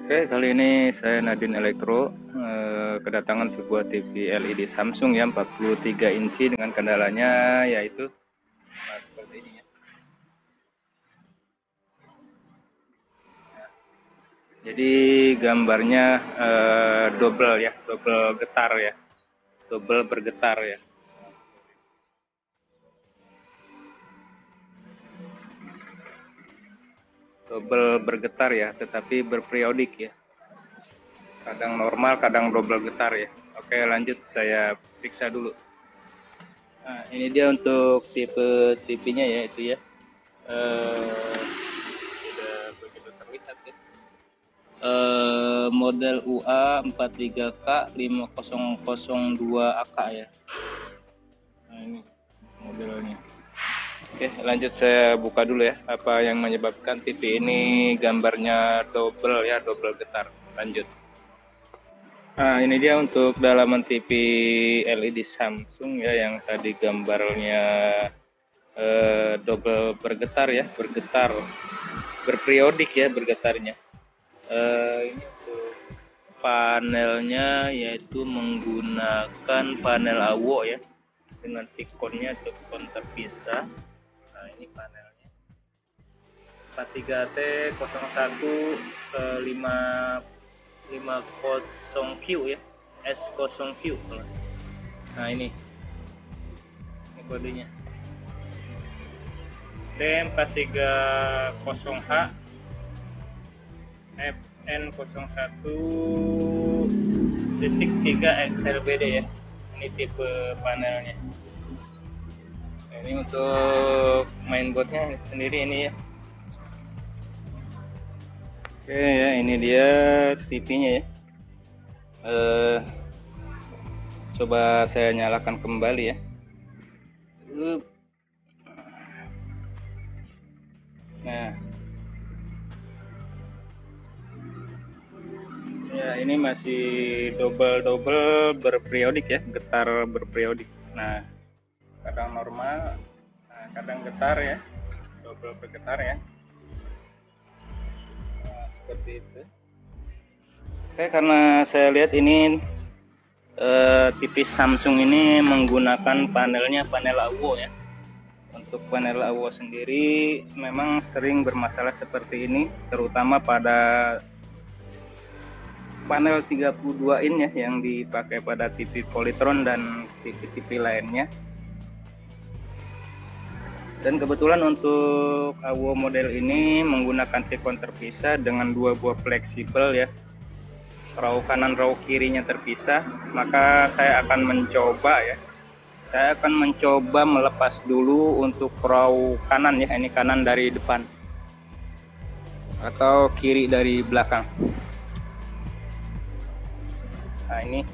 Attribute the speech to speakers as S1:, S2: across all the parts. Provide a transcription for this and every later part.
S1: Oke, kali ini saya Nadine Elektro kedatangan sebuah TV LED Samsung ya 43 inci dengan kendalanya yaitu seperti ini ya. Jadi gambarnya double ya, double getar ya, double bergetar ya. Double bergetar ya, tetapi berperiodik ya. Kadang normal, kadang double getar ya. Oke, lanjut saya periksa dulu. Nah, ini dia untuk tipe TV-nya ya itu ya. Sudah begitu terlihat ya. Model UA 43K 5002AK ya. Nah, ini modelnya. Oke, lanjut saya buka dulu ya. Apa yang menyebabkan TV ini gambarnya double ya, double getar. Lanjut. Nah, ini dia untuk dalaman TV LED Samsung ya yang tadi gambarnya double bergetar ya, bergetar, berperiodik ya bergetarnya. Ini untuk panelnya yaitu menggunakan panel AWO ya dengan tikonnya tikon terpisah. Nah, ini panelnya 43T01 550Q ya, S0Q. Nah, ini kodenya T430H FN01.3 XLBD ya. Ini tipe panelnya. Ini untuk mainboardnya sendiri ini ya. Oke ya, ini dia TV-nya ya. Coba saya nyalakan kembali ya. Nah, ya ini masih double berperiodik ya, getar berperiodik. Nah, kadang normal, nah, kadang getar ya, double bergetar ya. Nah, seperti itu. Oke, karena saya lihat ini TV Samsung ini menggunakan panelnya panel AWO ya. Untuk panel AWO sendiri memang sering bermasalah seperti ini, terutama pada panel 32 in ya yang dipakai pada TV Polytron dan TV-TV lainnya. Dan kebetulan untuk AWO model ini menggunakan tikon terpisah dengan dua buah fleksibel ya, raw kanan raw kirinya terpisah. Maka saya akan mencoba melepas dulu untuk raw kanan ya, ini kanan dari depan atau kiri dari belakang. Nah, ini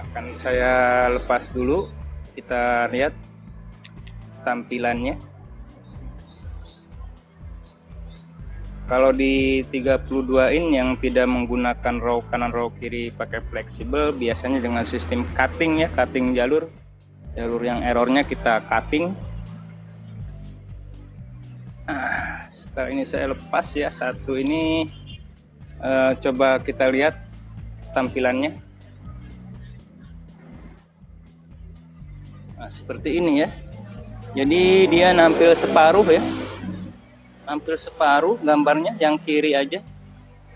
S1: akan saya lepas dulu, kita lihat tampilannya. Kalau di 32 in yang tidak menggunakan raw kanan raw kiri pakai fleksibel, biasanya dengan sistem cutting ya, cutting jalur yang errornya kita cutting. Nah, setelah ini saya lepas ya satu ini, coba kita lihat tampilannya. Nah, seperti ini ya. Jadi dia nampil separuh ya, hampir separuh gambarnya yang kiri aja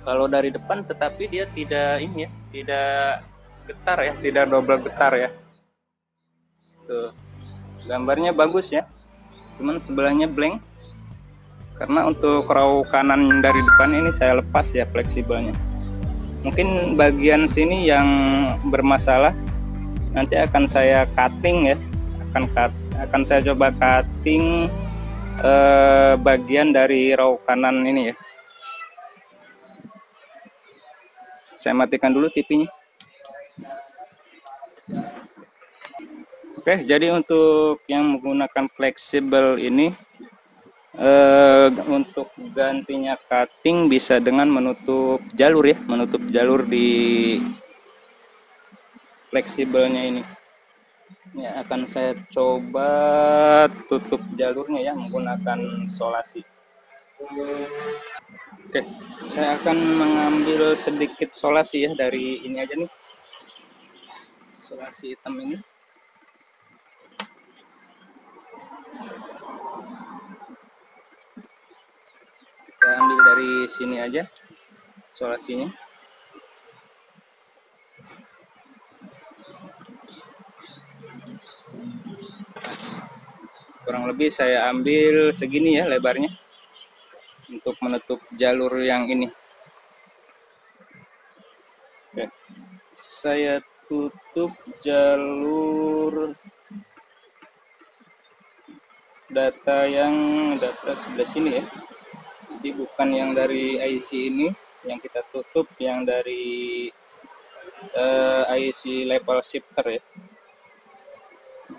S1: kalau dari depan, tetapi dia tidak ini ya, tidak getar ya, tidak double getar ya. Tuh, gambarnya bagus ya, cuman sebelahnya blank karena untuk raw kanan dari depan ini saya lepas ya fleksibelnya. Mungkin bagian sini yang bermasalah, nanti akan saya cutting ya, akan saya coba cutting bagian dari raw kanan ini ya. Saya matikan dulu TV-nya. Oke, jadi untuk yang menggunakan fleksibel ini, untuk gantinya cutting bisa dengan menutup jalur ya, menutup jalur di fleksibelnya ini. Ya, akan saya coba tutup jalurnya ya menggunakan solasi. Oke, saya akan mengambil sedikit solasi ya dari ini aja nih, solasi hitam ini. Kita ambil dari sini aja solasinya. Kurang lebih saya ambil segini ya lebarnya untuk menutup jalur yang ini. Oke, saya tutup jalur data sebelah sini ya. Jadi bukan yang dari IC ini yang kita tutup, yang dari IC level shifter ya.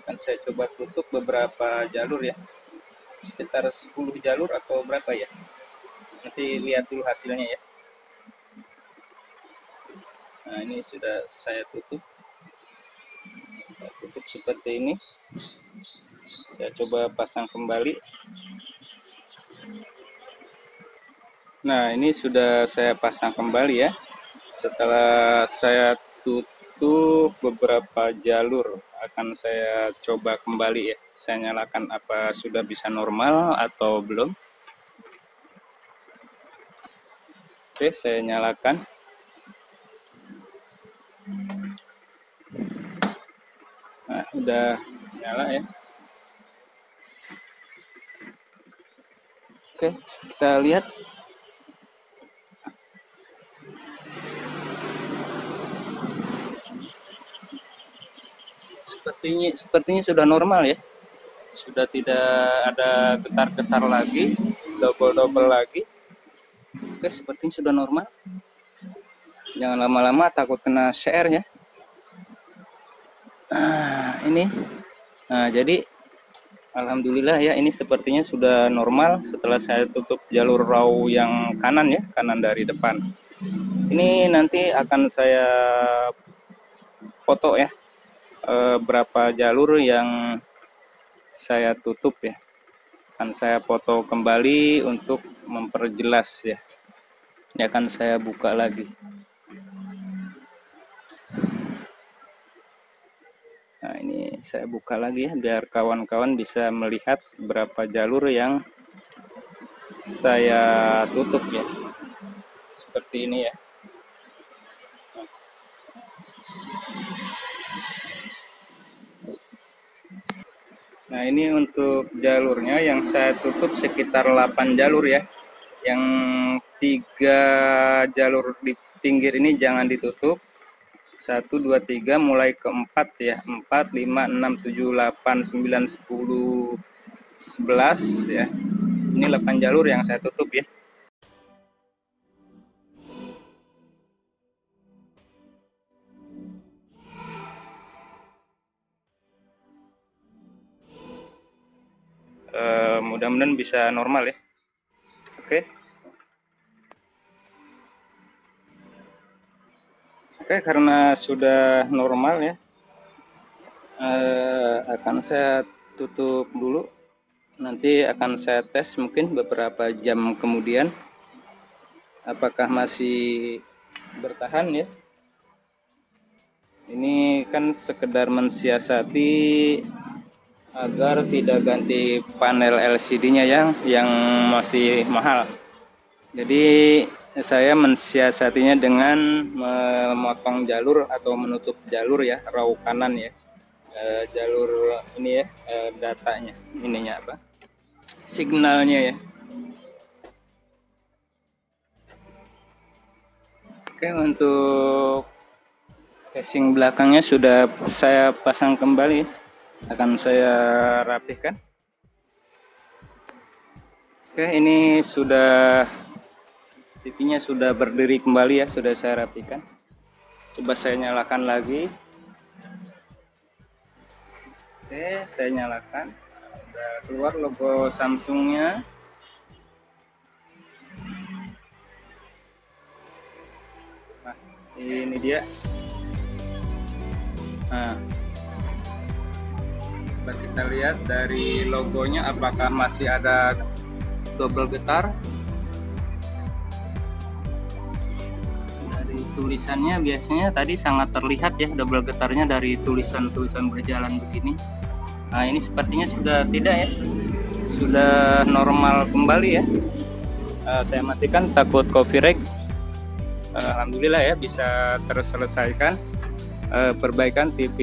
S1: Akan saya coba tutup beberapa jalur ya, sekitar 10 jalur atau berapa ya, nanti lihat dulu hasilnya ya. Nah, ini sudah saya tutup seperti ini. Saya coba pasang kembali. Nah, ini sudah saya pasang kembali ya. Setelah saya tutup beberapa jalur, akan saya coba kembali ya. Saya nyalakan apa sudah bisa normal atau belum. Oke, saya nyalakan. Nah, udah nyala ya. Oke, kita lihat. Sepertinya sudah normal ya. Sudah tidak ada getar-getar lagi, double-double lagi. Oke, sepertinya sudah normal. Jangan lama-lama, takut kena CR ya. Ini. Nah, jadi alhamdulillah ya, ini sepertinya sudah normal setelah saya tutup jalur raw yang kanan ya, kanan dari depan. Ini nanti akan saya foto ya, berapa jalur yang saya tutup ya. Akan saya foto kembali untuk memperjelas ya. Ini akan saya buka lagi. Nah, ini saya buka lagi ya, biar kawan-kawan bisa melihat berapa jalur yang saya tutup ya. Seperti ini ya. Nah, ini untuk jalurnya yang saya tutup sekitar 8 jalur ya. Yang 3 jalur di pinggir ini jangan ditutup. 1, 2, 3, mulai ke 4 ya. 4, 5, 6, 7, 8, 9, 10, 11 ya. Ini 8 jalur yang saya tutup ya. Mudah-mudahan bisa normal ya. Oke. Oke, karena sudah normal ya, akan saya tutup dulu. Nanti akan saya tes mungkin beberapa jam kemudian, apakah masih bertahan ya. Ini kan sekedar mensiasati agar tidak ganti panel LCD-nya yang masih mahal. Jadi saya mensiasatinya dengan memotong jalur atau menutup jalur ya, raw kanan ya. Jalur ini ya, datanya, ininya apa? Signalnya ya. Oke, untuk casing belakangnya sudah saya pasang kembali. Akan saya rapihkan. Oke, ini sudah TV-nya sudah berdiri kembali ya, sudah saya rapikan. Coba saya nyalakan lagi. Oke, saya nyalakan. Sudah keluar logo Samsung-nya. Nah, ini dia. Nah, coba kita lihat dari logonya apakah masih ada double getar. tulisannya biasanya tadi sangat terlihat ya double getarnya dari tulisan-tulisan berjalan begini. Nah ini sepertinya sudah tidak ya, sudah normal kembali ya. Saya matikan takut copyright. Alhamdulillah ya bisa terselesaikan perbaikan TV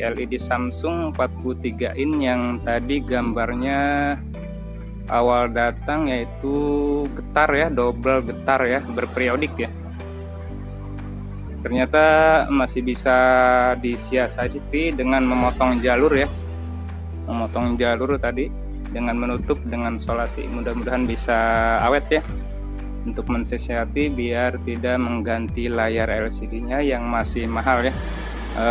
S1: LED Samsung 43 in yang tadi gambarnya awal datang yaitu getar ya, double getar ya, berperiodik ya. Ternyata masih bisa disiasati dengan memotong jalur ya, memotong jalur tadi dengan menutup dengan solasi. Mudah-mudahan bisa awet ya, untuk mensiasati biar tidak mengganti layar LCD-nya yang masih mahal ya.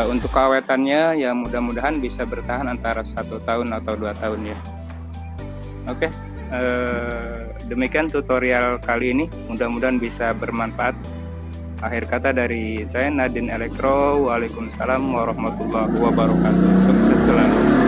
S1: Untuk keawetannya ya mudah-mudahan bisa bertahan antara 1 tahun atau 2 tahun ya. Oke, demikian tutorial kali ini, mudah-mudahan bisa bermanfaat. Akhir kata dari saya Nadin Elektro, waalaikumsalam warahmatullahi wabarakatuh. Sukses selalu.